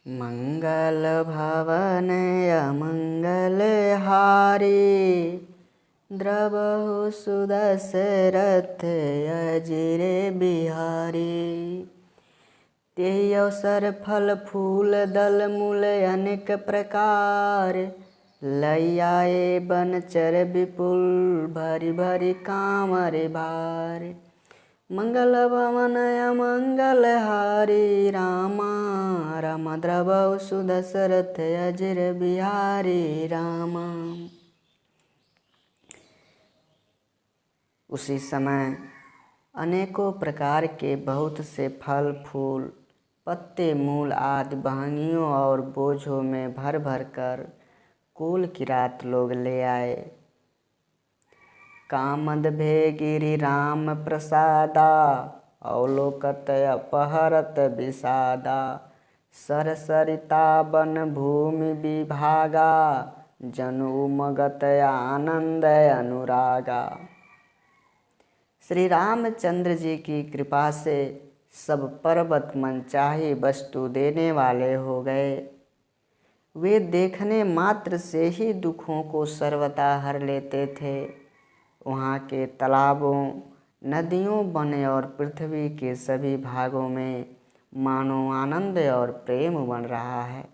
मंगल भवन अमंगल हारी, द्रवहु सुदशरथ अजिर बिहारी। तेहि अवसर फल फूल दल मूल अनेक प्रकार, लई आए बनचर विपुल भरी भरी कामर भार। मंगल भवन अमंगल हारी, रामा राम द्रवहु सुदशरथ अजिर बिहारी रामा। उसी समय अनेकों प्रकार के बहुत से फल फूल पत्ते मूल आदि बहंगियों और बोझों में भर भर कर कुल किरात लोग ले आए। कामद भे गिरि राम प्रसादा, अवलोकत अपहरत विषादा। सरसरिता वन भूमि विभागा, जनु उमगत आनंद अनुरागा। श्री रामचंद्र जी की कृपा से सब पर्वत मनचाही वस्तु देने वाले हो गए। वे देखने मात्र से ही दुखों को सर्वथा हर लेते थे। वहाँ के तालाबों, नदियों, वन और पृथ्वी के सभी भागों में मानो आनंद और प्रेम बन रहा है।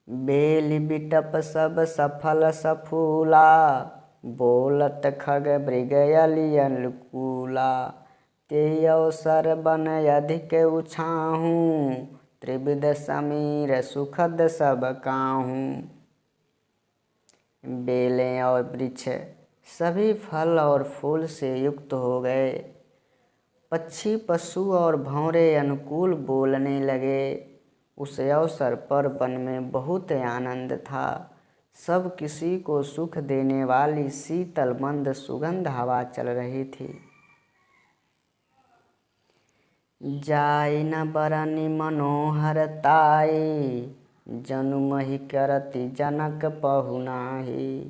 बेल बिटप सब सफल सफूला, बोलत खग मृग अली अनुकूला। तेहि अवसर बन अधिक उछाहू, त्रिविध समीर सुखद सब काहू। बेलें और वृक्ष सभी फल और फूल से युक्त हो गए। पक्षी पशु और भंवरे अनुकूल बोलने लगे। उस अवसर पर वन में बहुत आनंद था। सब किसी को सुख देने वाली शीतल मंद सुगंध हवा चल रही थी। जाई न बरनि मनोहर ताई, जनु मही करति जनक पहुनाही।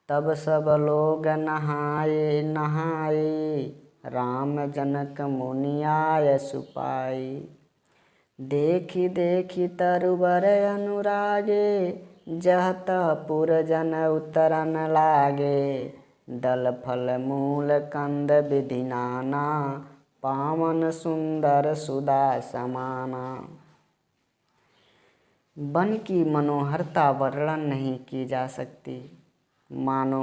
तब सब लोग नहाए नहाए, राम जनक मुनि आय सुपाई। देखी देखी तरुवर अनुरागे, जह तह पुर जन उतरन लागे। दल फल मूल कंद विधि नाना, पावन सुंदर सुधा समाना। वन की मनोहरता वर्णन नहीं की जा सकती। मानो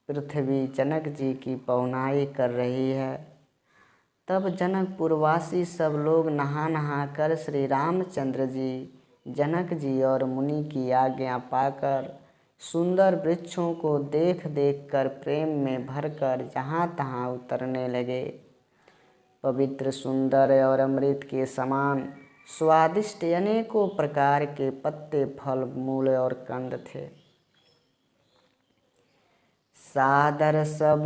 पृथ्वी जनक जी की पहुनाई कर रही है। तब जनकपुरवासी सब लोग नहा नहा कर श्री रामचंद्र जी, जनक जी और मुनि की आज्ञा पाकर सुंदर वृक्षों को देख देख कर प्रेम में भरकर जहाँ तहाँ उतरने लगे। पवित्र सुंदर और अमृत के समान स्वादिष्ट अनेकों प्रकार के पत्ते फल मूल और कंद थे। सादर सब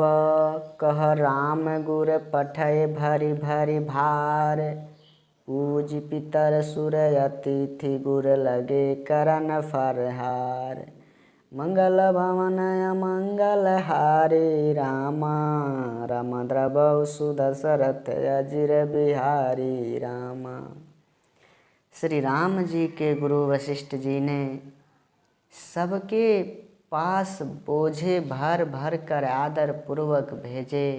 कह राम गुर पठय भरी भरी भार। पूज पितर सुर अतिथि गुर लगे करन फरहार। मंगल भवन अमंगल हारी, रामा राम द्रवहु सुदशरथ अजिर बिहारी रामा। श्री राम जी के गुरु वशिष्ठ जी ने सबके पास बोझे भर भर कर आदर पूर्वक भेजे।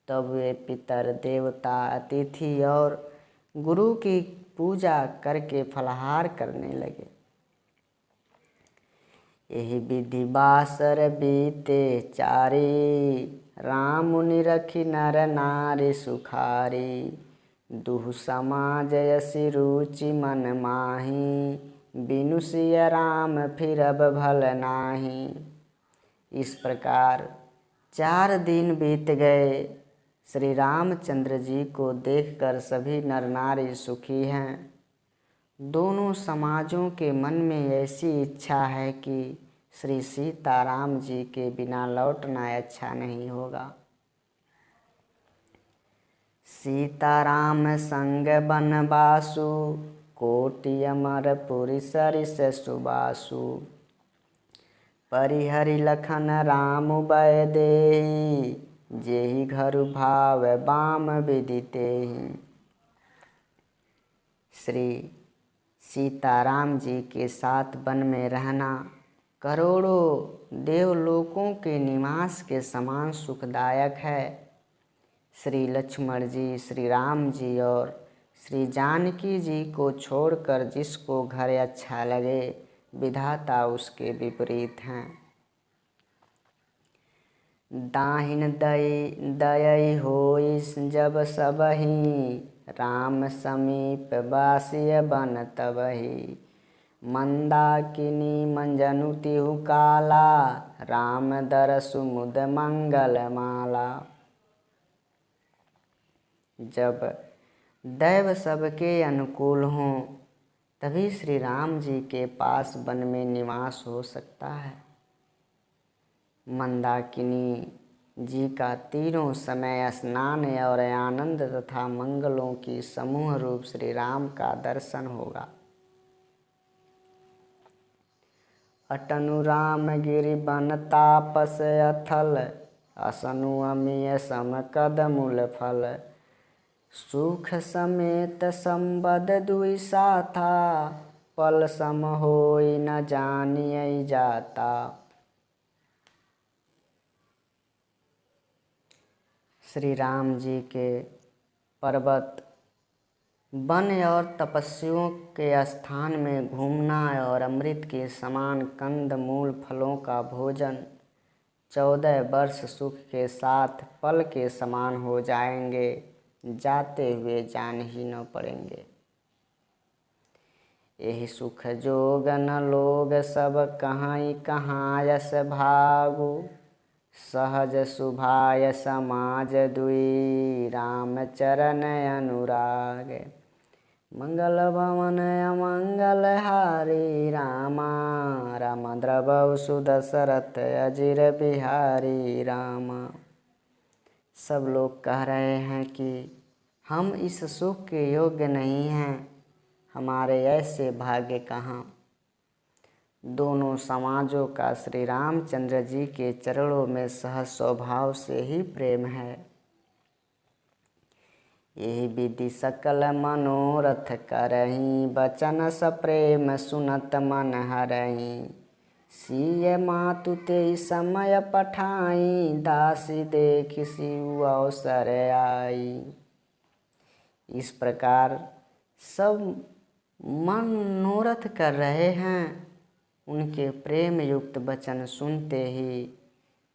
तब वे पितर देवता अतिथि और गुरु की पूजा करके फलाहार करने लगे। यही विधि बासर बीते चारी, राम मुनि रखी नर नारी सुखारी। दुह समाज यसी रुचि मन माही, बिनु सिय राम फिरब भल नाही। इस प्रकार 4 दिन बीत गए। श्री रामचंद्र जी को देखकर सभी नर नारी सुखी हैं। दोनों समाजों के मन में ऐसी इच्छा है कि श्री सीताराम जी के बिना लौटना अच्छा नहीं होगा। सीताराम संग बनवासु, कोटि अमर पुरी सरिस सुबासु। परिहरि लखन राम बय देहि, जेहि घर भाव बाम विदितेहि। श्री सीताराम जी के साथ वन में रहना करोड़ों देवलोकों के निवास के समान सुखदायक है। श्री लक्ष्मण जी, श्री राम जी और श्री जानकी जी को छोड़कर जिसको घर अच्छा लगे, विधाता उसके विपरीत हैं। दाहिन दयई होई जब सबहि, राम समीप बासिय बन तबहि। मंदाकिनी मंजनु तिहु काला, राम दरसु मुद मंगल माला। जब दैव सबके अनुकूल हों तभी श्री राम जी के पास वन में निवास हो सकता है। मंदाकिनी जी का तीनों समय स्नान और आनंद तथा मंगलों की समूह रूप श्री राम का दर्शन होगा। अटनु राम गिरि बन तापस अथल, असनु अमीय सम कद मूल फल। सुख समेत संबद दुई साथा, पल सम होई न जानियै जाता। श्री राम जी के पर्वत, वन और तपस्वियों के स्थान में घूमना और अमृत के समान कंद मूल फलों का भोजन 14 वर्ष सुख के साथ पल के समान हो जाएंगे, जाते हुए जान ही न पड़ेंगे। यही सुख जोग न लोग सब कहाँ कहाँ यस भागु, सहज सुभाय समाज दुई, राम चरण अनुराग। मंगल भवन अमंगल हारी, रामा राम द्रवहु सुदशरथ अजिर बिहारी रामा। सब लोग कह रहे हैं कि हम इस सुख के योग्य नहीं हैं, हमारे ऐसे भाग्य कहाँ। दोनों समाजों का श्री रामचंद्र जी के चरणों में सहज स्वभाव से ही प्रेम है। यही विधि सकल मनोरथ करहीं, बचन सप्रेम सुनत मन हरहीं। सिय मातु तेई समय पठाई, दासी देखि सिउ अवसर आई। इस प्रकार सब मनोरथ कर रहे हैं। उनके प्रेम युक्त वचन सुनते ही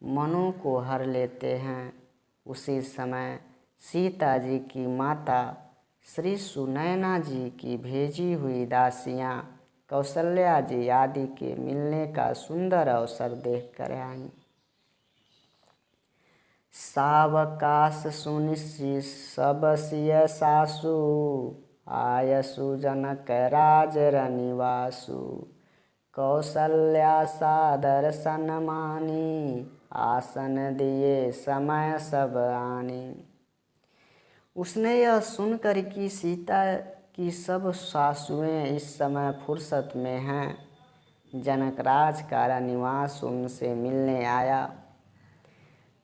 मनों को हर लेते हैं। उसी समय सीता जी की माता श्री सुनैना जी की भेजी हुई दासियां कौशल्या जी आदि के मिलने का सुंदर अवसर देखकर आईं। सावकाश सुनि सब सिय सासु, आयसु जनक राज रनिवासु। कौशल्या सादर सन्मानी, आसन दिए समय सब आनी। उसने यह सुनकर कि सीता की सब सासुएं इस समय फुर्सत में हैं, जनकराज का रनिवास उनसे मिलने आया।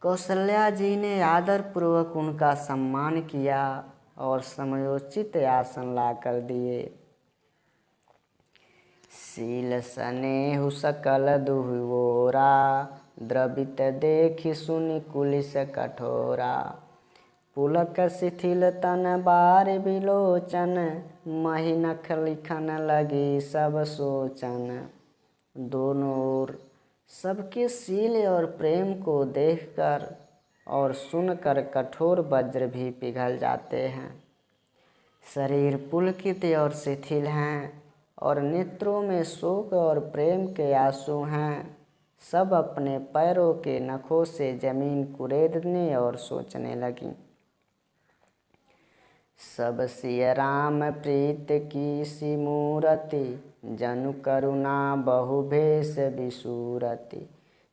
कौशल्या जी ने आदरपूर्वक उनका सम्मान किया और समयोचित आसन लाकर दिए। शील स्नेहु सकल दुहिवोरा, द्रवित देखि सुनि कुलिस कठोरा। पुलक शिथिल तन बार बिलोचन, मही नख लिखन लगी सब सोचन। दोनों ओर सबके शील और प्रेम को देखकर और सुनकर कठोर वज्र भी पिघल जाते हैं। शरीर पुलकित और शिथिल हैं और नेत्रों में शोक और प्रेम के आंसू हैं। सब अपने पैरों के नखों से जमीन कुरेदने और सोचने लगीं। सब सिय राम प्रीत की सी मूरति, जनु करुणा बहु भेष बिसूरति।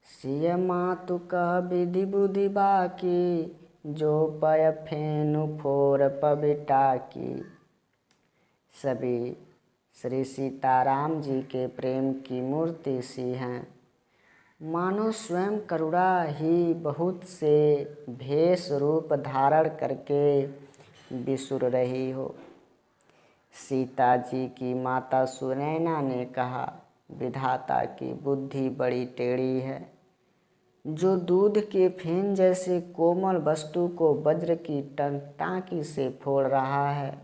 सिय मातु कह विधि बुद्धि बाकी, जो पय फेनु फोर पबिटा की। सभी श्री सीताराम जी के प्रेम की मूर्ति सी हैं, मानो स्वयं करुणा ही बहुत से भेष रूप धारण करके बिसुर रही हो। सीता जी की माता सुनैना ने कहा, विधाता की बुद्धि बड़ी टेढ़ी है, जो दूध के फेन जैसे कोमल वस्तु को वज्र की टांकी से फोड़ रहा है।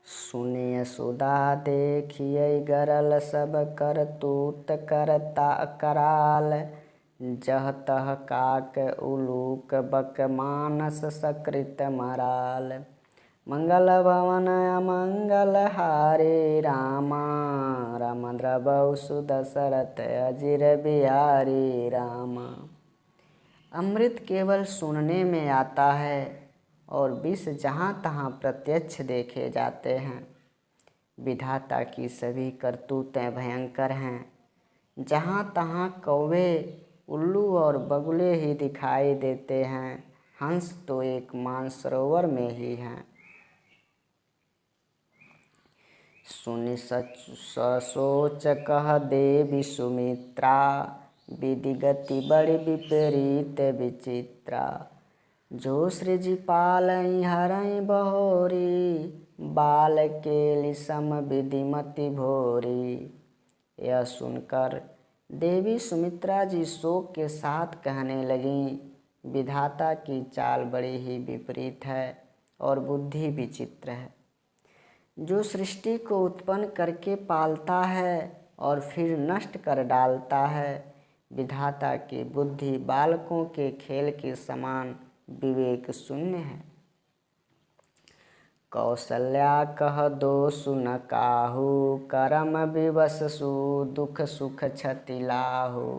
सुने यशोदा देखिए गरल, सब करतूत करता कराल। जह तह काक उलूक बक, मानस सकृत मराल। मंगल भवन अमंगल हारे, रामा राम द्रवहु सुदशरथ अजिर बिहारी रामा। अमृत केवल सुनने में आता है और विष जहाँ तहाँ प्रत्यक्ष देखे जाते हैं। विधाता की सभी करतूतें भयंकर हैं। जहाँ तहाँ कौवे, उल्लू और बगुले ही दिखाई देते हैं, हंस तो एक मानसरोवर में ही हैं। सुनि ससोच कह देवी सुमित्रा, विधि गति बड़ी विपरीत विचित्रा। जो सृजि पालई हरई बहोरी, बाल केलि सम विधिमति भोरी। यह सुनकर देवी सुमित्रा जी शोक के साथ कहने लगीं, विधाता की चाल बड़ी ही विपरीत है और बुद्धि विचित्र है। जो सृष्टि को उत्पन्न करके पालता है और फिर नष्ट कर डालता है, विधाता की बुद्धि बालकों के खेल के समान विवेक शून्य है। कौसल्या कह दो सुन काहू, करम विवश सु दुख सुख क्षति लाहू।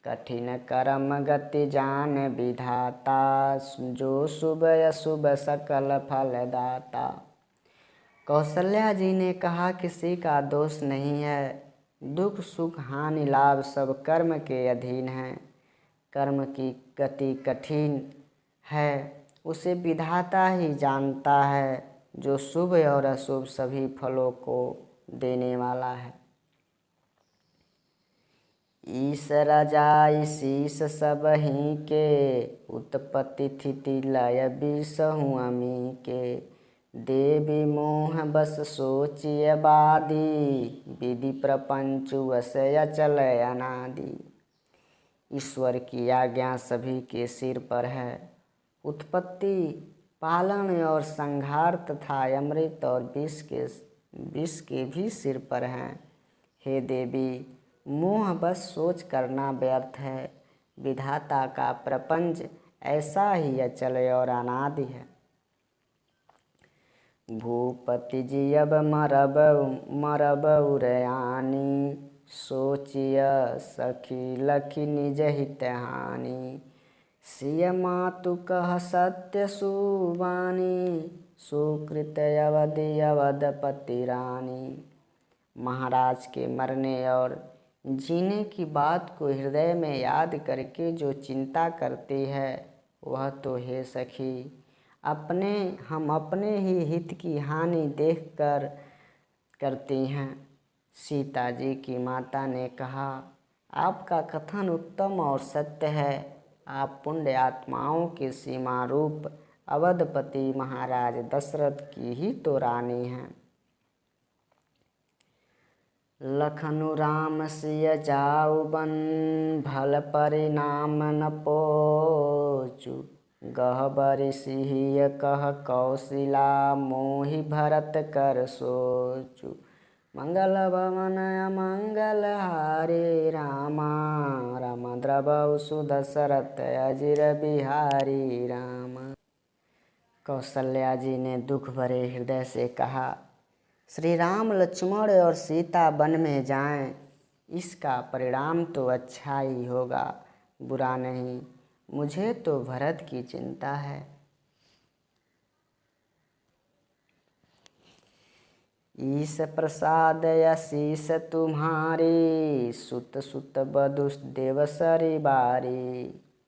कठिन करम गति जान विधाता, जो शुभ अशुभ सकल फल दाता। कौशल्या जी ने कहा, किसी का दोष नहीं है। दुख सुख हानि लाभ सब कर्म के अधीन है। कर्म की गति कठिन है, उसे विधाता ही जानता है, जो शुभ और अशुभ सभी फलों को देने वाला है। ईश राजा शीस सब ही के, उत्पत्ति स्थिति लय बिसहु अमी के। देवी मोह बस सोचिय बादी, विधि प्रपंच वसय अचल अनादि। ईश्वर की आज्ञा सभी के सिर पर है। उत्पत्ति, पालन और संहार तथा अमृत और विष के भी सिर पर हैं। हे देवी, मोह बस सोच करना व्यर्थ है। विधाता का प्रपंच ऐसा ही अचल और अनादि है। भूपति जी अब मरब उरयानी, सोचिय सखी लखी निज हित हानि। सिय मातु कह सत्य सुबानी, सुकृत अवधि अवधपति रानी। महाराज के मरने और जीने की बात को हृदय में याद करके जो चिंता करती है, वह तो हे सखी हम अपने ही हित की हानि देखकर करती हैं। सीता जी की माता ने कहा, आपका कथन उत्तम और सत्य है। आप पुण्य आत्माओं के सीमा रूप अवधपति महाराज दशरथ की ही तो रानी हैं। लखनु राम सिय जाऊ बन, भल परिणाम न पोचु। गहबरी सिहिय कह कौशिला, मोहि भरत कर सोचु। मंगल भवन अमंगल हारे, रामा राम द्रवहु सुदशरथ अजिर बिहारी रामा। कौशल्या जी ने दुख भरे हृदय से कहा, श्री राम लक्ष्मण और सीता वन में जाएं, इसका परिणाम तो अच्छा ही होगा, बुरा नहीं। मुझे तो भरत की चिंता है। ईश प्रसाद आशीष तुम्हारी, सुत सुत बधु देवसरी बारी।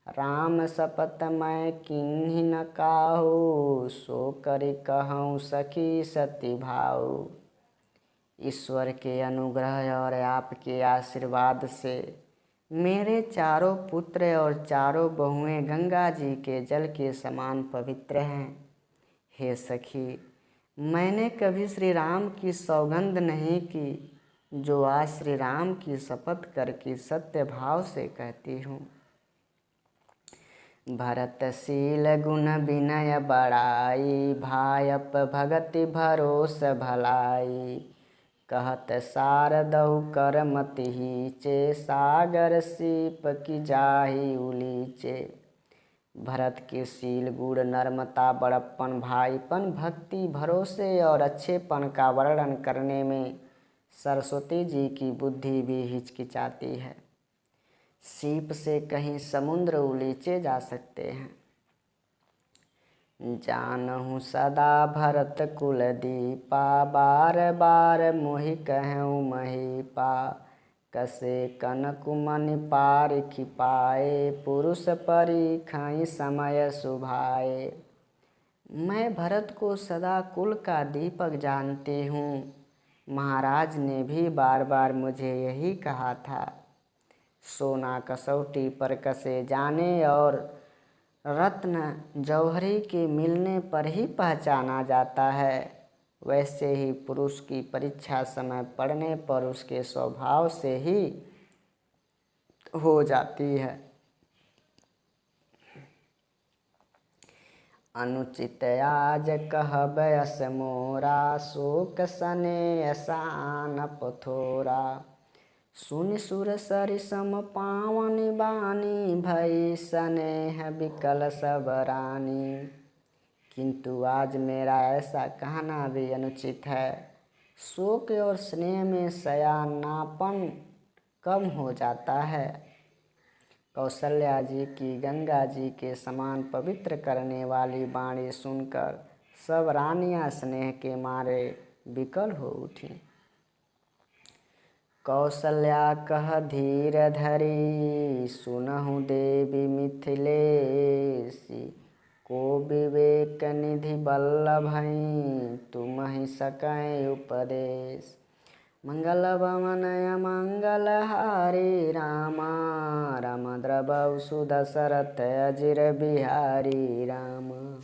राम शपथ मैं किन्हि न काहू, सो करि कहूँ सखी सती भाऊ। ईश्वर के अनुग्रह और आपके आशीर्वाद से मेरे चारों पुत्र और चारों बहुएं गंगा जी के जल के समान पवित्र हैं। हे सखी, मैंने कभी श्री राम की सौगंध नहीं की, जो आज श्री राम की शपथ करके सत्य भाव से कहती हूँ। भरतशील गुण विनय बड़ाई, भायप भगति भरोस भलाई। कहत सारदहु कर मति हीचे, सागर सीप की जाहि उलीचे। भरत के शील गुण नर्मता बड़प्पन भाईपन भक्ति भरोसे और अच्छेपन का वर्णन करने में सरस्वती जी की बुद्धि भी हिचकिचाती है। सीप से कहीं समुद्र उलीचे जा सकते हैं। जानहु सदा भरत कुल दीपा, बार बार मोहि कहूँ महीपा। कसे कनक मनि पारिखि पाए, पुरुष परीखहि समय सुभाए। मैं भरत को सदा कुल का दीपक जानती हूँ। महाराज ने भी बार बार मुझे यही कहा था। सोना कसौटी पर कसे जाने और रत्न जौहरी के मिलने पर ही पहचाना जाता है, वैसे ही पुरुष की परीक्षा समय पड़ने पर उसके स्वभाव से ही हो जाती है। अनुचित आज कहब यस मोरा, शोक सने सान पथोरा। सुनि सुर सरि सम पावन बानी, भई स्नेह विकल सब रानी। किंतु आज मेरा ऐसा कहना भी अनुचित है। शोक और स्नेह में सयानापन कम हो जाता है। कौशल्या जी की गंगा जी के समान पवित्र करने वाली वाणी सुनकर सब रानियां स्नेह के मारे विकल हो उठी। कौशल्या कह धीर धरी, सुनहु देवी मिथिलेसी। को विवेक निधि बल्लभई, तुमहि सकय उपदेश। मंगल भवन मंगल हारी, रामा राम द्रवौ सुदशरथ अजिर बिहारी राम।